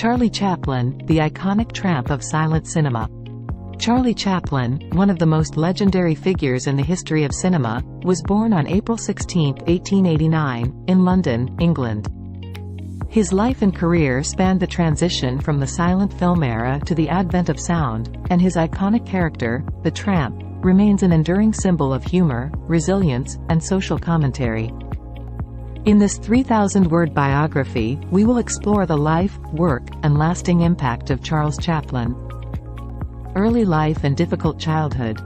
Charlie Chaplin, the iconic tramp of silent cinema. Charlie Chaplin, one of the most legendary figures in the history of cinema, was born on April 16, 1889, in London, England. His life and career spanned the transition from the silent film era to the advent of sound, and his iconic character, the Tramp, remains an enduring symbol of humor, resilience, and social commentary. In this 3,000-word biography, we will explore the life, work, and lasting impact of Charles Chaplin. Early life and difficult childhood.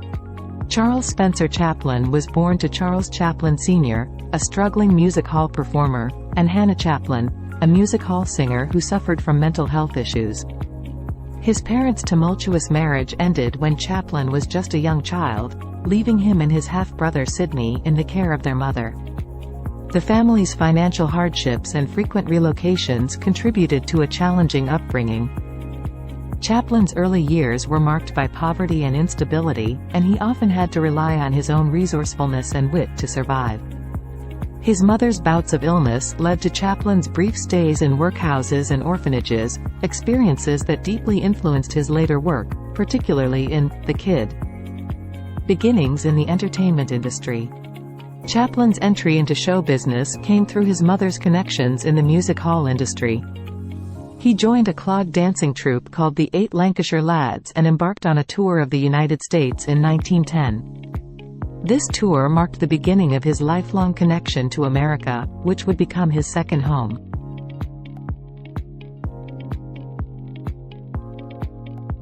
Charles Spencer Chaplin was born to Charles Chaplin Sr., a struggling music hall performer, and Hannah Chaplin, a music hall singer who suffered from mental health issues. His parents' tumultuous marriage ended when Chaplin was just a young child, leaving him and his half-brother Sidney in the care of their mother. The family's financial hardships and frequent relocations contributed to a challenging upbringing. Chaplin's early years were marked by poverty and instability, and he often had to rely on his own resourcefulness and wit to survive. His mother's bouts of illness led to Chaplin's brief stays in workhouses and orphanages, experiences that deeply influenced his later work, particularly in The Kid. Beginnings in the entertainment industry. Chaplin's entry into show business came through his mother's connections in the music hall industry. He joined a clog dancing troupe called the 8 Lancashire Lads and embarked on a tour of the United States in 1910. This tour marked the beginning of his lifelong connection to America, which would become his second home.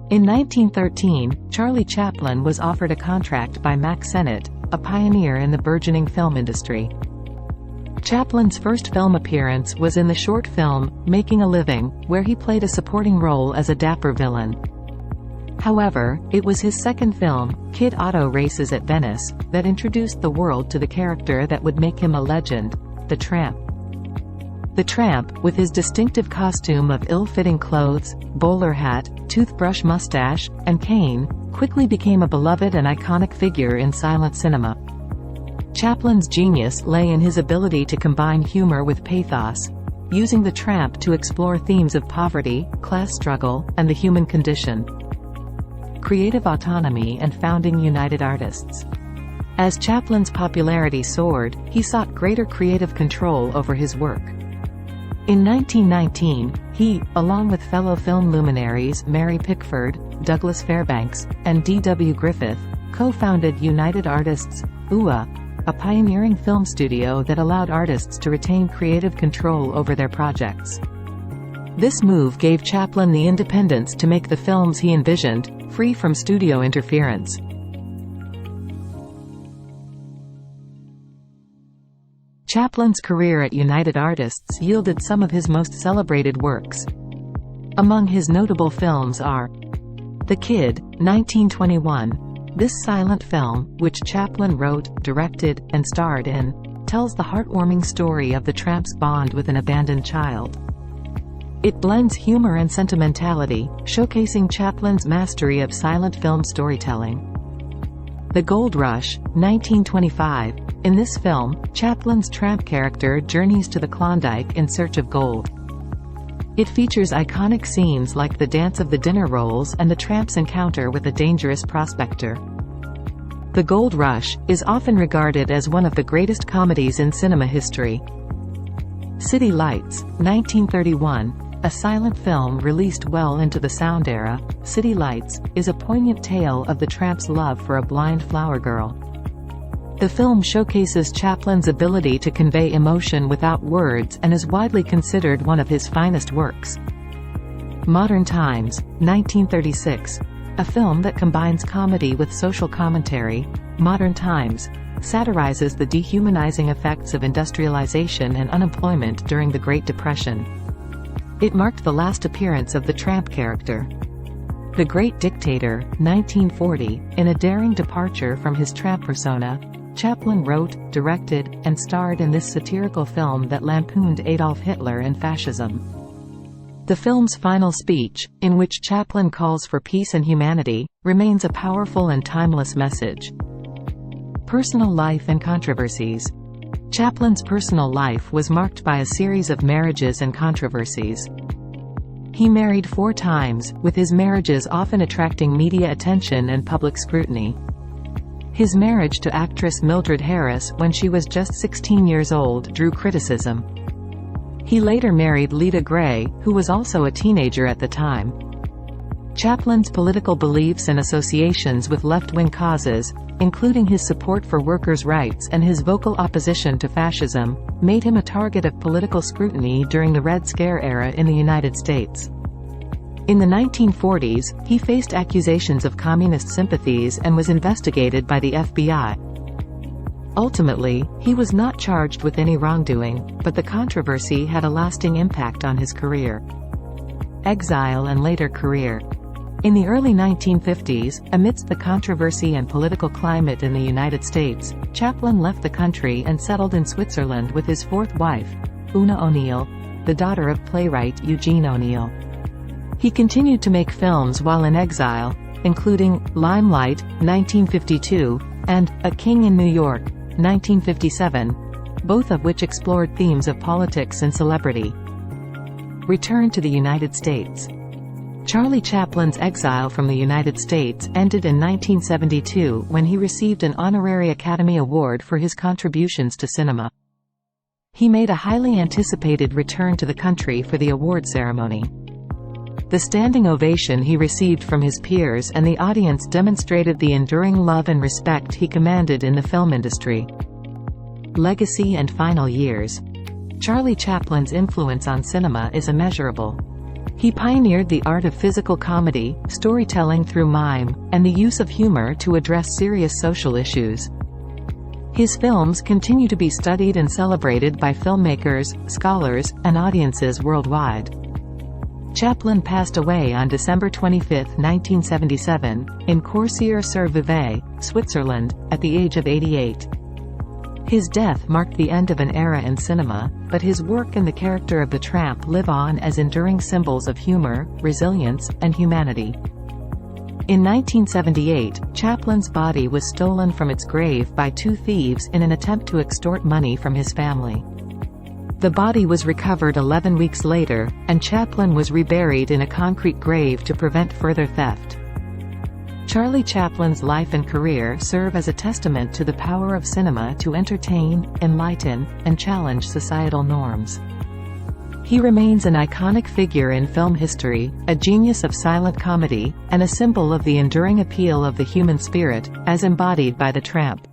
In 1913, Charlie Chaplin was offered a contract by Mack Sennett, a pioneer in the burgeoning film industry. Chaplin's first film appearance was in the short film, Making a Living, where he played a supporting role as a dapper villain. However, it was his second film, Kid Auto Races at Venice, that introduced the world to the character that would make him a legend, the Tramp. The Tramp, with his distinctive costume of ill-fitting clothes, bowler hat, toothbrush mustache, and cane, quickly became a beloved and iconic figure in silent cinema. Chaplin's genius lay in his ability to combine humor with pathos, using the Tramp to explore themes of poverty, class struggle, and the human condition. Creative autonomy and founding United Artists. As Chaplin's popularity soared, he sought greater creative control over his work. In 1919, he, along with fellow film luminaries Mary Pickford, Douglas Fairbanks, and D.W. Griffith, co-founded United Artists, UA, a pioneering film studio that allowed artists to retain creative control over their projects. This move gave Chaplin the independence to make the films he envisioned, free from studio interference. Chaplin's career at United Artists yielded some of his most celebrated works. Among his notable films are The Kid, 1921. This silent film, which Chaplin wrote, directed, and starred in, tells the heartwarming story of the Tramp's bond with an abandoned child. It blends humor and sentimentality, showcasing Chaplin's mastery of silent film storytelling. The Gold Rush, 1925. In this film, Chaplin's Tramp character journeys to the Klondike in search of gold. It features iconic scenes like the dance of the dinner rolls and the Tramp's encounter with a dangerous prospector. The Gold Rush is often regarded as one of the greatest comedies in cinema history. City Lights, 1931. A silent film released well into the sound era, City Lights is a poignant tale of the Tramp's love for a blind flower girl. The film showcases Chaplin's ability to convey emotion without words and is widely considered one of his finest works. Modern Times, 1936. A film that combines comedy with social commentary, Modern Times satirizes the dehumanizing effects of industrialization and unemployment during the Great Depression. It marked the last appearance of the Tramp character. The Great Dictator, 1940. In a daring departure from his Tramp persona, Chaplin wrote, directed, and starred in this satirical film that lampooned Adolf Hitler and fascism. The film's final speech, in which Chaplin calls for peace and humanity, remains a powerful and timeless message. Personal life and controversies. Chaplin's personal life was marked by a series of marriages and controversies. He married 4 times, with his marriages often attracting media attention and public scrutiny. His marriage to actress Mildred Harris when she was just 16 years old drew criticism. He later married Lita Grey, who was also a teenager at the time. Chaplin's political beliefs and associations with left-wing causes, including his support for workers' rights and his vocal opposition to fascism, made him a target of political scrutiny during the Red Scare era in the United States. In the 1940s, he faced accusations of communist sympathies and was investigated by the FBI. Ultimately, he was not charged with any wrongdoing, but the controversy had a lasting impact on his career. Exile and later career. In the early 1950s, amidst the controversy and political climate in the United States, Chaplin left the country and settled in Switzerland with his 4th wife, Una O'Neill, the daughter of playwright Eugene O'Neill. He continued to make films while in exile, including Limelight, 1952, and A King in New York, 1957, both of which explored themes of politics and celebrity. Return to the United States. Charlie Chaplin's exile from the United States ended in 1972 when he received an honorary Academy Award for his contributions to cinema. He made a highly anticipated return to the country for the award ceremony. The standing ovation he received from his peers and the audience demonstrated the enduring love and respect he commanded in the film industry. Legacy and final years. Charlie Chaplin's influence on cinema is immeasurable. He pioneered the art of physical comedy, storytelling through mime, and the use of humor to address serious social issues. His films continue to be studied and celebrated by filmmakers, scholars, and audiences worldwide. Chaplin passed away on December 25, 1977, in Coursières-sur-Vevey, Switzerland, at the age of 88. His death marked the end of an era in cinema, but his work and the character of the Tramp live on as enduring symbols of humor, resilience, and humanity. In 1978, Chaplin's body was stolen from its grave by 2 thieves in an attempt to extort money from his family. The body was recovered 11 weeks later, and Chaplin was reburied in a concrete grave to prevent further theft. Charlie Chaplin's life and career serve as a testament to the power of cinema to entertain, enlighten, and challenge societal norms. He remains an iconic figure in film history, a genius of silent comedy, and a symbol of the enduring appeal of the human spirit, as embodied by the Tramp.